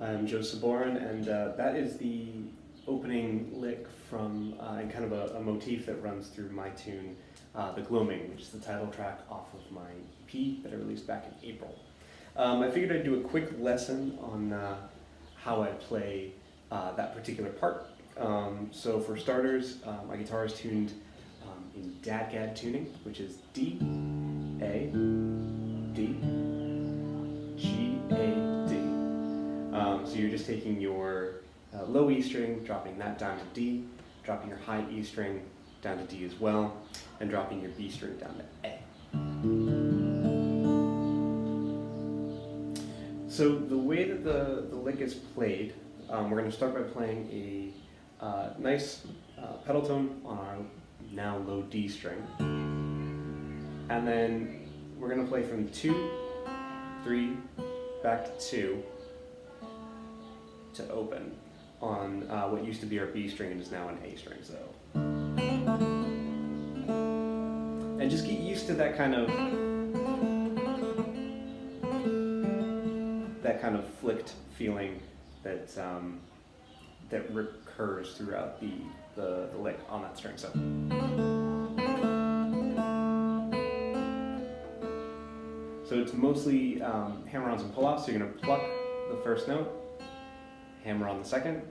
I'm Joe Sabourin, and that is the opening lick from, and kind of a motif that runs through my tune, the Gloaming, which is the title track off of my EP that I released back in April. I figured I'd do a quick lesson on how I play that particular part. So for starters, my guitar is tuned in DAD-GAD tuning, which is D, A, D, G, A, D. So you're just taking your low E string, dropping that down to D, dropping your high E string down to D as well, and dropping your B string down to A. So the way that the lick is played, we're going to start by playing a nice pedal tone on our now low D string, and then we're going to play from 2, 3, back to 2 to open on what used to be our B string and is now an A string. So, and just get used to that kind of flicked feeling that that recurs throughout the lick on that string. So it's mostly hammer-ons and pull-offs. So you're going to pluck the first note, hammer on the second,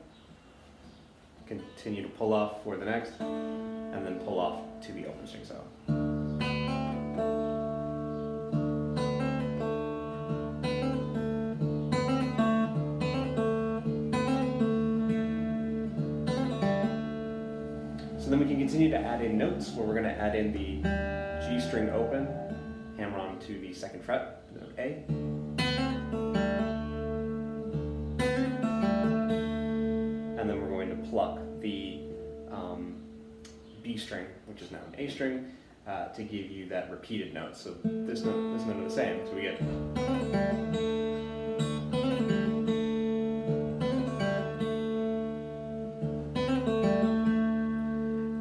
continue to pull off for the next, and then pull off to the open string. So. So then we can continue to add in notes where we're going to add in the G string open, hammer on to the second fret, note A. And then we're going to pluck the B string, which is now an A string, to give you that repeated note. So this note are the same. So we get.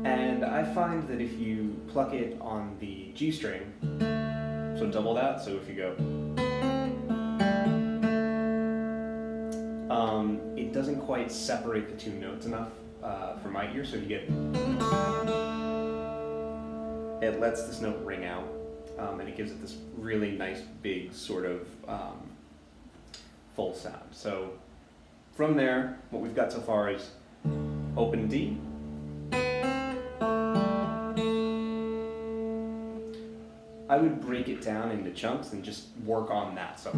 And I find that if you pluck it on the G string, so double that, so if you go, it doesn't quite separate the two notes enough for my ear, so if you get, it lets this note ring out, and it gives it this really nice big sort of full sound. So from there, what we've got so far is open D, I would break it down into chunks and just work on that. So.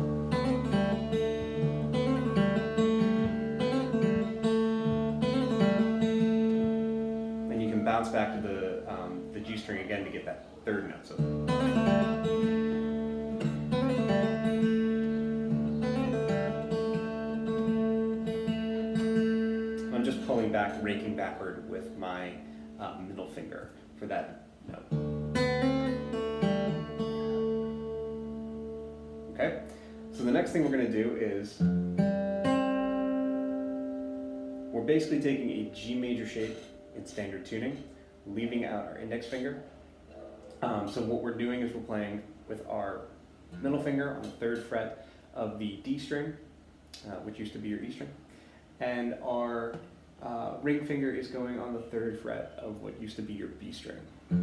And you can bounce back to the G string again to get that third note. So. I'm just pulling back, raking backward with my middle finger for that note. Okay, so the next thing we're going to do is we're basically taking a G major shape in standard tuning, leaving out our index finger. So what we're doing is we're playing with our middle finger on the third fret of the D string, which used to be your E string, and our ring finger is going on the third fret of what used to be your B string. So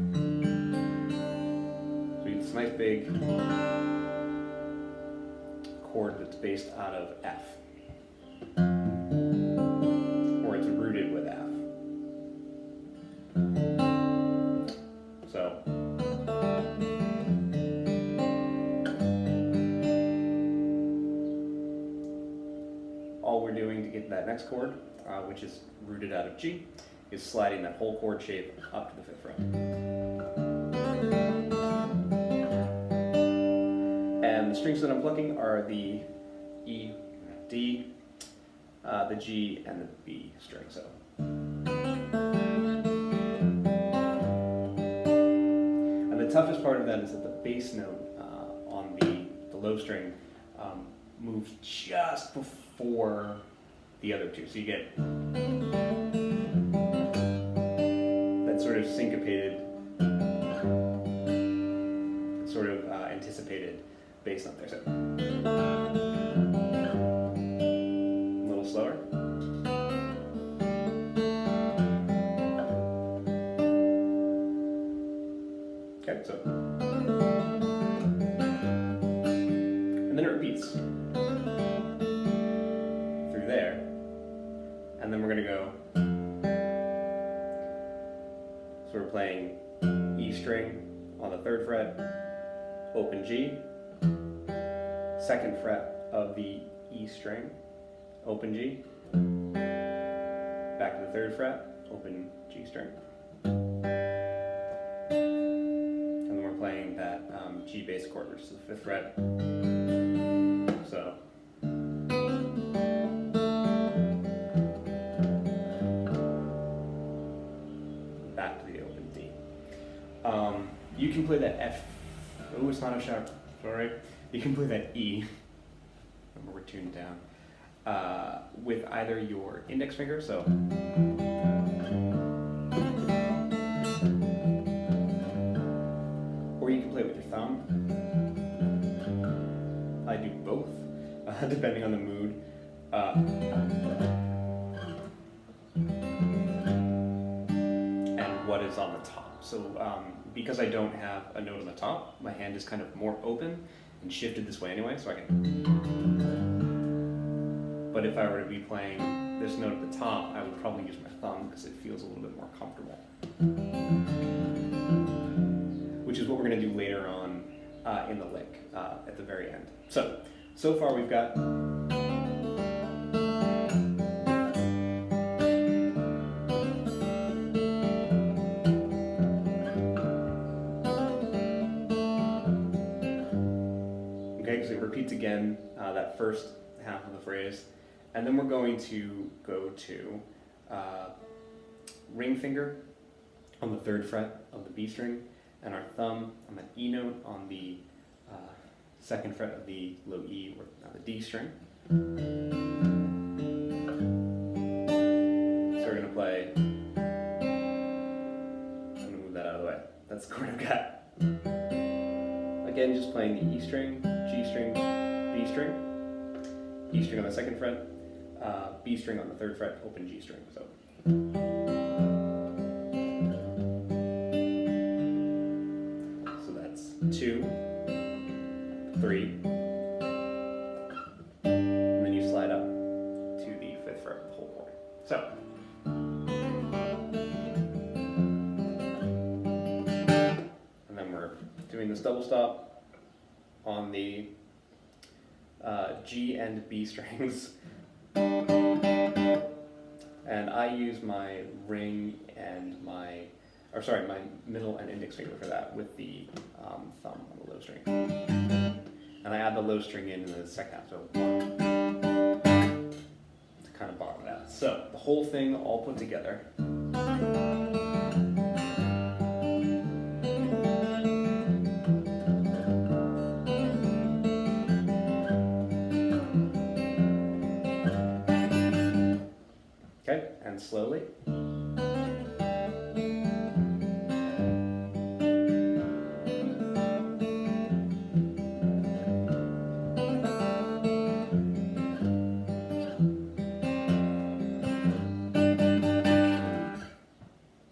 you get this nice big chord that's based out of F, or it's rooted with F. So all we're doing to get that next chord, which is rooted out of G, is sliding that whole chord shape up to the 5th fret. And the strings that I'm plucking are the E, D, the G, and the B string. So. And the toughest part of that is that the bass note on the low string moves just before the other two. So you get that sort of syncopated, sort of anticipated bass note there. So. and then we're going to go, so we're playing E string on the 3rd fret, open G, 2nd fret of the E string, open G, back to the 3rd fret, open G string. And then we're playing that G bass chord, which is the 5th fret. So. Back to the open D. You can play that F. Oh, it's not a sharp. Sorry. You can play that E. Remember, we're tuned down. With either your index finger, so. Or you can play it with your thumb. I do both, depending on the mood. And what is on the top. So because I don't have a note on the top, my hand is kind of more open and shifted this way anyway, so I can. But if I were to be playing this note at the top, I would probably use my thumb because it feels a little bit more comfortable. Which is what we're going to do later on in the lick at the very end. So far we've got. Okay, so it repeats again that first half of the phrase. And then we're going to go to ring finger on the 3rd fret of the B string, and our thumb on the E note on the 2nd fret of the low E or the D string. So we're going to play. I'm going to move that out of the way. That's the chord I've got. Again, just playing the E string, G string, B string, E string on the 2nd fret, B string on the 3rd fret, open G string. So. So that's 2, 3, and then you slide up to the 5th fret of the whole chord. So. And then we're doing this double stop on the G and B strings. And I use my ring and my middle and index finger for that with the thumb on the low string. And I add the low string in the second half, so 1, to kind of bottom it out. So the whole thing all put together. Okay, and slowly.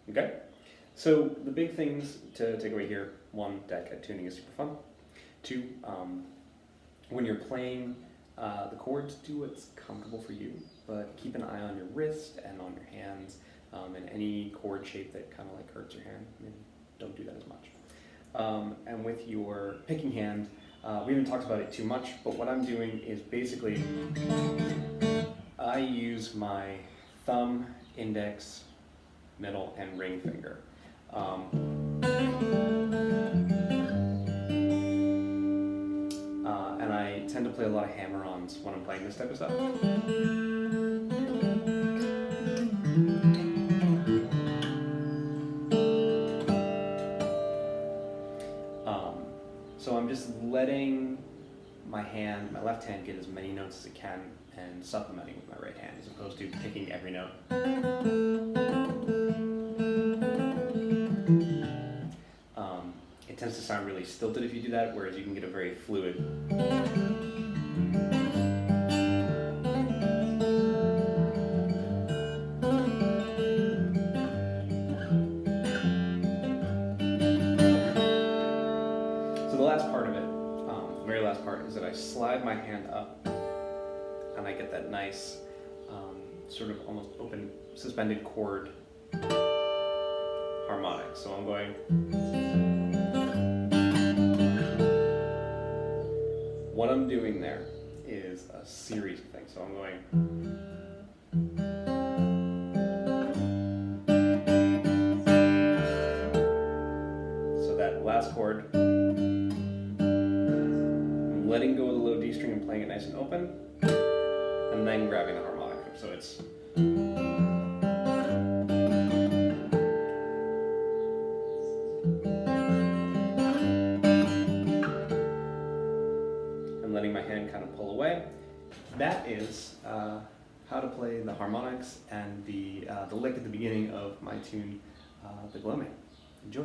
Okay, so the big things to take away here: 1, deck tuning is super fun. 2, when you're playing the chords, do what's comfortable for you, but keep an eye on your wrist and on your hands, and any chord shape that kind of like hurts your hand, maybe don't do that as much. And with your picking hand, we haven't talked about it too much, but what I'm doing is basically I use my thumb, index, middle, and ring finger. And I tend to play a lot of hammer-ons when I'm playing this type of stuff. So I'm just letting my left hand get as many notes as it can and supplementing with my right hand as opposed to picking every note. It tends to sound really stilted if you do that, whereas you can get a very fluid. So the last part of it, the very last part, is that I slide my hand up and I get that nice sort of almost open suspended chord harmonic. So I'm going. What I'm doing there is a series of things. So I'm going. So that last chord, I'm letting go of the low D string and playing it nice and open, and then grabbing the harmonic. So it's. Letting my hand kind of pull away. That is how to play the harmonics and the lick at the beginning of my tune, the Gloaming. Enjoy.